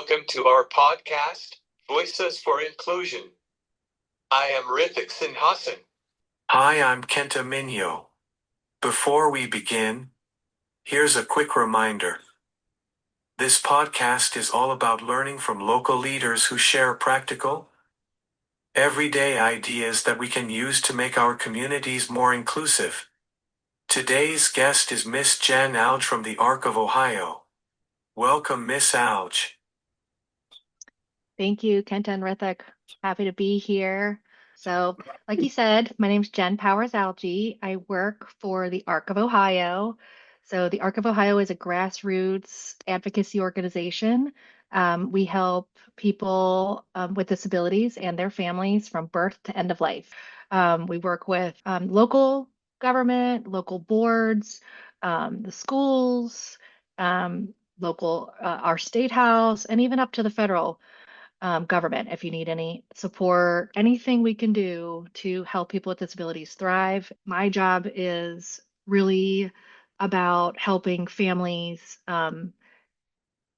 welcome to our podcast, Voices for Inclusion. I am Rithik Sinhasan. Hi, I'm Kenta Mignot. Before we begin, here's a quick reminder. This podcast is all about learning from local leaders who share practical, everyday ideas that we can use to make our communities more inclusive. Today's guest is Miss Jen Alge from the Arc of Ohio. Welcome, Miss Alge. Thank you, Kenta and Rithik. Happy to be here. So, like you said, my name's Jen Powers Alge. I work for the Arc of Ohio. So, the Arc of Ohio is a grassroots advocacy organization. We help people with disabilities and their families from birth to end of life. We work with local government, local boards, the schools, our state house, and even up to the federal government if you need any support, anything we can do to help people with disabilities thrive. My job is really about helping families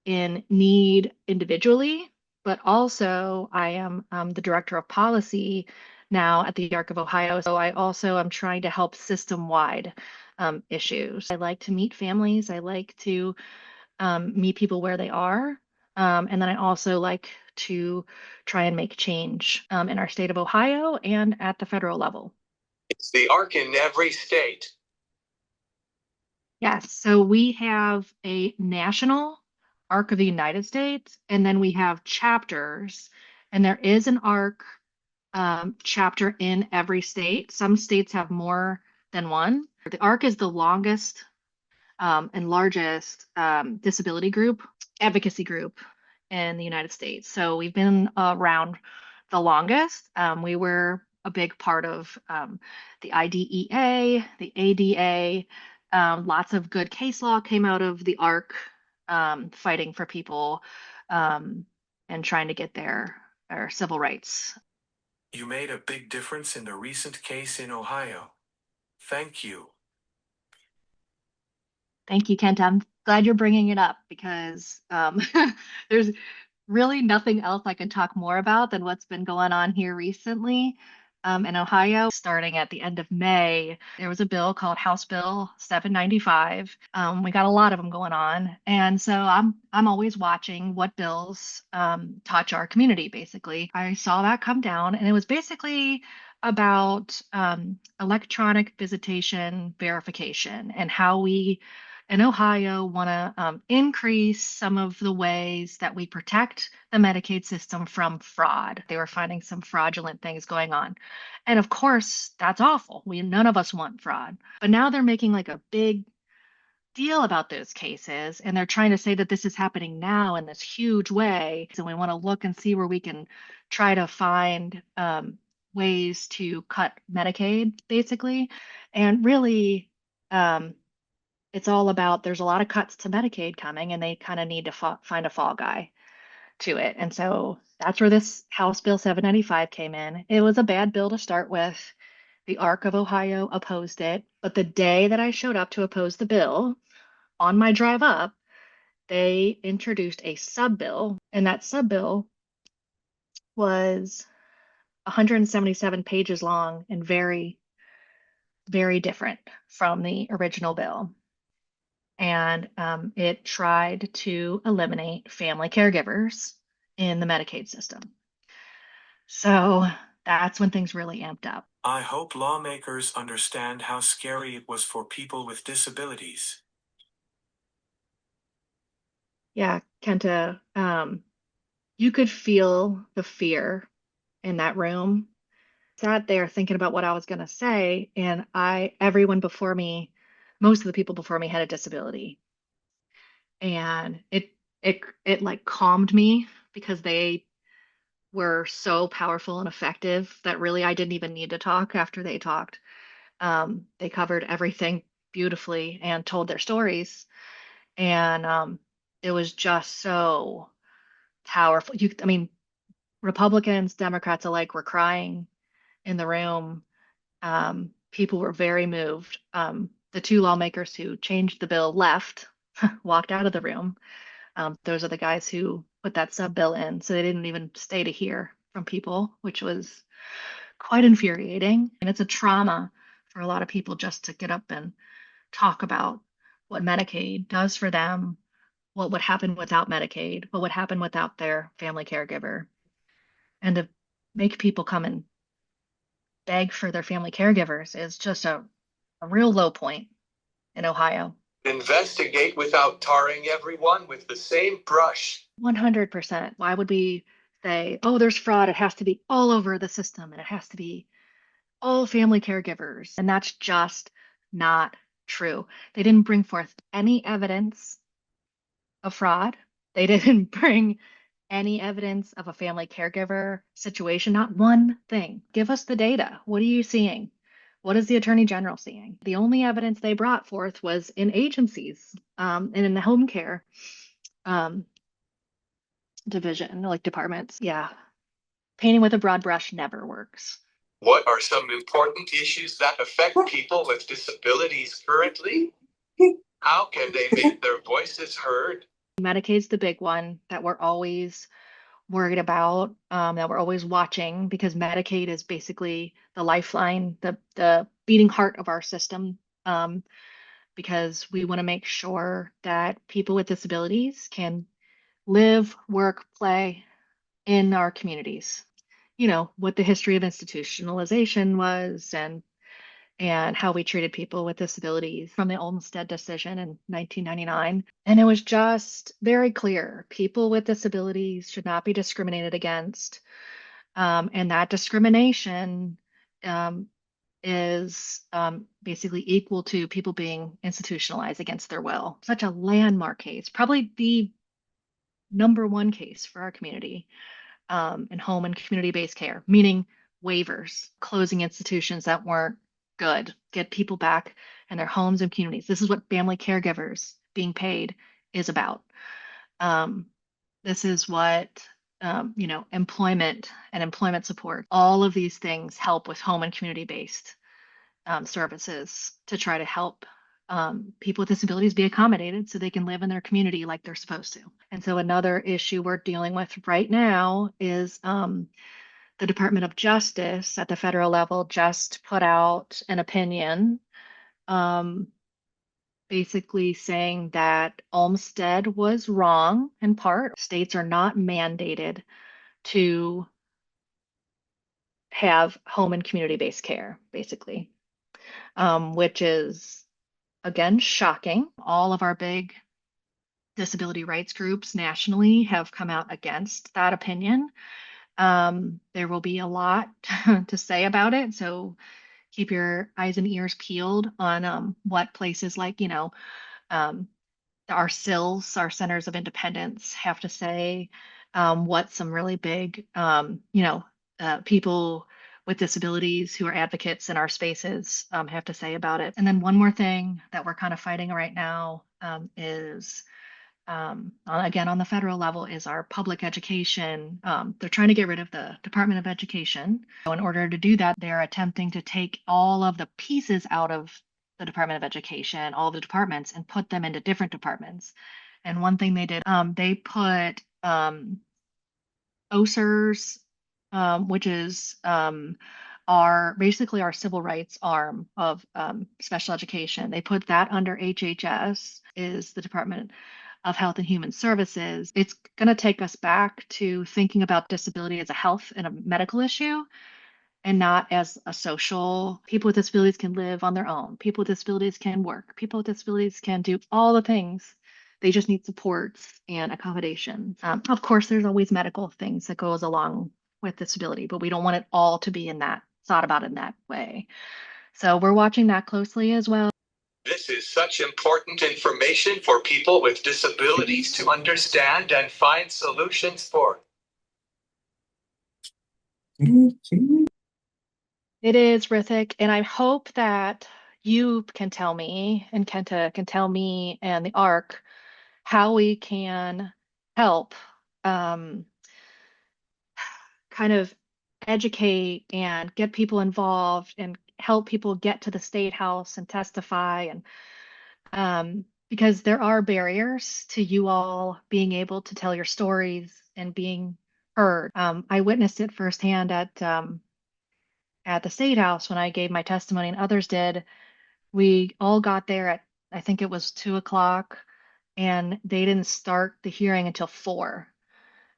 in need individually, but also I am the director of policy now at the Arc of Ohio. So I also am trying to help system-wide issues. I like to meet families. I like to meet people where they are. And then I also like to try and make change in our state of Ohio and at the federal level. It's the ARC in every state. Yes, so we have a national ARC of the United States, and then we have chapters, and there is an ARC chapter in every state. Some states have more than one. The ARC is the longest and largest disability group, advocacy group in the United States. So we've been around the longest. We were a big part of the IDEA, the ADA. Lots of good case law came out of the ARC, fighting for people and trying to get their civil rights. You made a big difference in the recent case in Ohio. Thank you. Thank you, Kent. I'm glad you're bringing it up because there's really nothing else I can talk more about than what's been going on here recently in Ohio. Starting at the end of May, there was a bill called House Bill 795. We got a lot of them going on, and so I'm always watching what bills touch our community. Basically, I saw that come down, and it was basically about electronic visitation verification and how we in Ohio want to increase some of the ways that we protect the Medicaid system from fraud. They were finding some fraudulent things going on. And of course, that's awful. None of us want fraud. But now they're making like a big deal about those cases, and they're trying to say that this is happening now in this huge way. So we want to look and see where we can try to find ways to cut Medicaid, basically. And really, it's all about there's a lot of cuts to Medicaid coming, and they kind of need to find a fall guy to it. And so that's where this House Bill 795 came in. It was a bad bill to start with. The Arc of Ohio opposed it. But the day that I showed up to oppose the bill, on my drive up, they introduced a sub bill, and that sub bill was 177 pages long and very, very different from the original bill. And it tried to eliminate family caregivers in the Medicaid system. So that's when things really amped up. I hope lawmakers understand how scary it was for people with disabilities. Yeah, Kenta, you could feel the fear in that room. Sat there thinking about what I was going to say, and everyone before me, most of the people before me had a disability. And it like calmed me because they were so powerful and effective that really I didn't even need to talk after they talked. They covered everything beautifully and told their stories. And it was just so powerful. I mean, Republicans, Democrats alike were crying in the room. People were very moved. The two lawmakers who changed the bill left, walked out of the room. Those are the guys who put that sub bill in. So they didn't even stay to hear from people, which was quite infuriating. And it's a trauma for a lot of people just to get up and talk about what Medicaid does for them, what would happen without Medicaid, what would happen without their family caregiver, and to make people come and beg for their family caregivers is just a real low point in Ohio. Investigate without tarring everyone with the same brush. 100%. Why would we say, oh, there's fraud? It has to be all over the system and it has to be all family caregivers. And that's just not true. They didn't bring forth any evidence of fraud. They didn't bring any evidence of a family caregiver situation, not one thing. Give us the data. What are you seeing? What is the Attorney General seeing? The only evidence they brought forth was in agencies and in the home care division, like departments. Yeah. Painting with a broad brush never works. What are some important issues that affect people with disabilities currently? How can they make their voices heard? Medicaid's the big one that we're always worried about, that we're always watching because Medicaid is basically the lifeline, the beating heart of our system, because we want to make sure that people with disabilities can live, work, play in our communities. You know, what the history of institutionalization was and how we treated people with disabilities from the Olmstead decision in 1999. And it was just very clear people with disabilities should not be discriminated against. And that discrimination is basically equal to people being institutionalized against their will. Such a landmark case, probably the number one case for our community in home and community-based care, meaning waivers, closing institutions that weren't good, get people back in their homes and communities. This is what family caregivers being paid is about. This is what employment and employment support, all of these things help with home and community-based services to try to help people with disabilities be accommodated so they can live in their community like they're supposed to. And so another issue we're dealing with right now is the Department of Justice at the federal level just put out an opinion basically saying that Olmstead was wrong in part. States are not mandated to have home and community-based care, basically, which is, again, shocking. All of our big disability rights groups nationally have come out against that opinion. There will be a lot to say about it, so keep your eyes and ears peeled on what places like, our CILs, our centers of independence, have to say, what some really big, people with disabilities who are advocates in our spaces have to say about it. And then one more thing that we're kind of fighting right now is, again, on the federal level, is our public education. They're trying to get rid of the Department of Education. So in order to do that, they're attempting to take all of the pieces out of the Department of Education, all of the departments, and put them into different departments. And one thing they did, they put OSERS, which is basically our civil rights arm of special education. They put that under HHS, is the Department of Health and Human Services. It's going to take us back to thinking about disability as a health and a medical issue and not as a social. People with disabilities can live on their own. People with disabilities can work. People with disabilities can do all the things. They just need supports and accommodations. Of course, there's always medical things that goes along with disability, but we don't want it all to be thought about in that way. So we're watching that closely as well. This is such important information for people with disabilities to understand and find solutions for. It is, Rithik, and I hope that you can tell me, and Kenta can tell me, and the ARC, how we can help kind of educate and get people involved and help people get to the state house and testify and because there are barriers to you all being able to tell your stories and being heard. I witnessed it firsthand at the State House when I gave my testimony, and others did. We all got there at, I think it was 2 o'clock, and they didn't start the hearing until 4.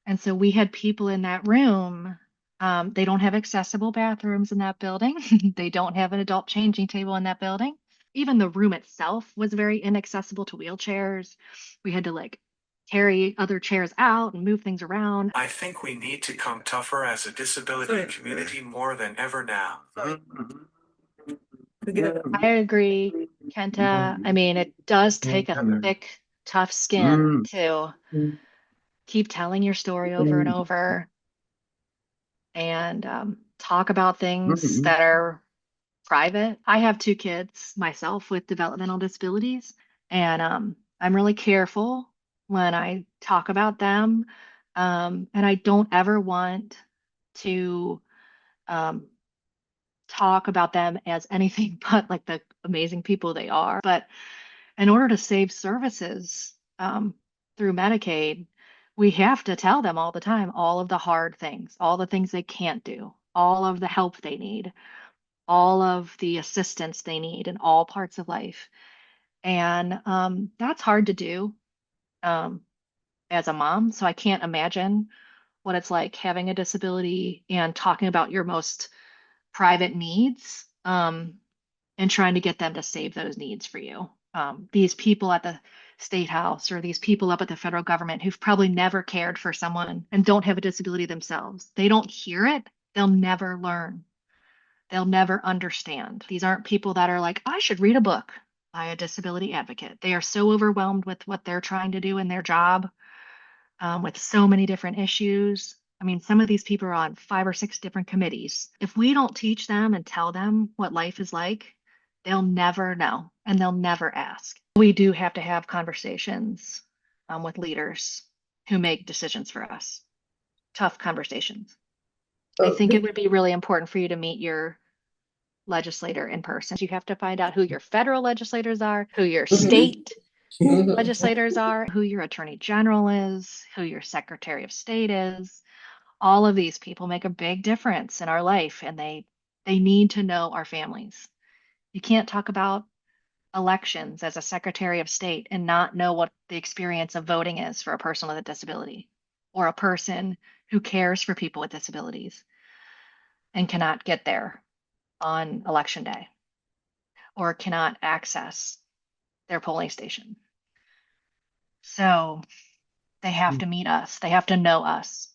And so we had people in that room. They don't have accessible bathrooms in that building. They don't have an adult changing table in that building. Even the room itself was very inaccessible to wheelchairs. We had to like carry other chairs out and move things around. I think we need to come tougher as a disability community more than ever now. I agree, Kenta. I mean, it does take a thick, tough skin to keep telling your story over and over and talk about things that are private. I have 2 kids myself with developmental disabilities, and I'm really careful when I talk about them. And I don't ever want to um, talk about them as anything but like the amazing people they are. But in order to save services through Medicaid, we have to tell them all the time all of the hard things, all the things they can't do, all of the help they need, all of the assistance they need in all parts of life. And that's hard to do um, as a mom. So I can't imagine what it's like having a disability and talking about your most private needs and trying to get them to save those needs for you. These people at the state house or these people up at the federal government who've probably never cared for someone and don't have a disability themselves, they don't hear it, they'll never learn. They'll never understand. These aren't people that are like, I should read a book by a disability advocate. They are so overwhelmed with what they're trying to do in their job, with so many different issues. I mean, some of these people are on 5 or 6 different committees. If we don't teach them and tell them what life is like, they'll never know and they'll never ask. We do have to have conversations with leaders who make decisions for us, tough conversations. I think it would be really important for you to meet your legislator in person. You have to find out who your federal legislators are, who your state legislators are, who your attorney general is, who your secretary of state is. All of these people make a big difference in our life and they need to know our families. You can't talk about elections as a secretary of state and not know what the experience of voting is for a person with a disability or a person who cares for people with disabilities and cannot get there on election day or cannot access their polling station. So they have to meet us. They have to know us.